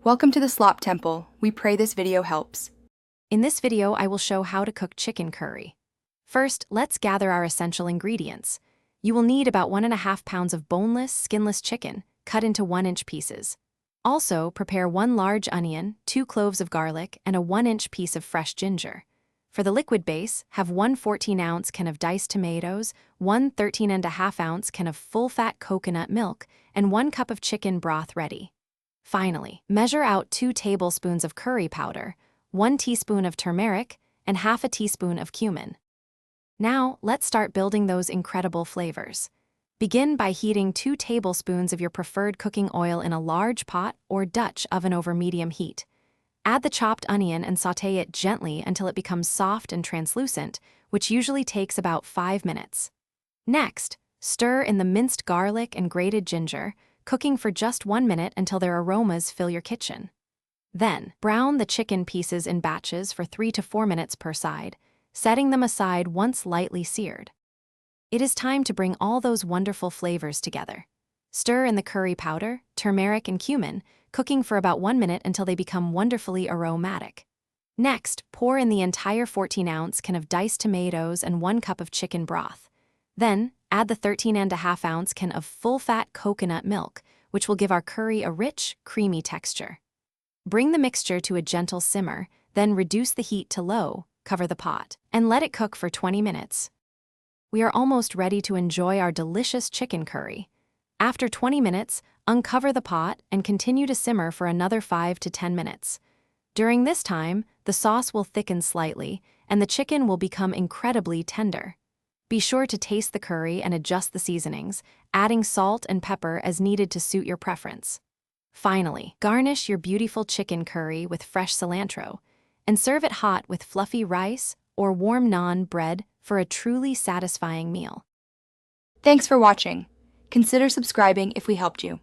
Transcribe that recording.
Welcome to the Slop Temple. We pray this video helps. In this video, I will show how to cook chicken curry. First, let's gather our essential ingredients. You will need about 1.5 pounds of boneless, skinless chicken, cut into 1-inch pieces. Also, prepare 1 large onion, 2 cloves of garlic, and a 1-inch piece of fresh ginger. For the liquid base, have 1 14-ounce can of diced tomatoes, 1 13.5-ounce can of full-fat coconut milk, and 1 cup of chicken broth ready. Finally, measure out 2 tablespoons of curry powder, 1 teaspoon of turmeric, and half a teaspoon of cumin. Now, let's start building those incredible flavors. Begin by heating 2 tablespoons of your preferred cooking oil in a large pot or Dutch oven over medium heat. Add the chopped onion and sauté it gently until it becomes soft and translucent, which usually takes about 5 minutes. Next, stir in the minced garlic and grated ginger, cooking for just 1 minute until their aromas fill your kitchen. Then, brown the chicken pieces in batches for 3 to 4 minutes per side, setting them aside once lightly seared. It is time to bring all those wonderful flavors together. Stir in the curry powder, turmeric, and cumin, cooking for about 1 minute until they become wonderfully aromatic. Next, pour in the entire 14-ounce can of diced tomatoes and 1 cup of chicken broth. Then, add the 13.5-ounce can of full-fat coconut milk, which will give our curry a rich, creamy texture. Bring the mixture to a gentle simmer, then reduce the heat to low, cover the pot, and let it cook for 20 minutes. We are almost ready to enjoy our delicious chicken curry. After 20 minutes, uncover the pot and continue to simmer for another 5 to 10 minutes. During this time, the sauce will thicken slightly, and the chicken will become incredibly tender. Be sure to taste the curry and adjust the seasonings, adding salt and pepper as needed to suit your preference. Finally, garnish your beautiful chicken curry with fresh cilantro, and serve it hot with fluffy rice or warm naan bread for a truly satisfying meal. Thanks for watching. Consider subscribing if we helped you.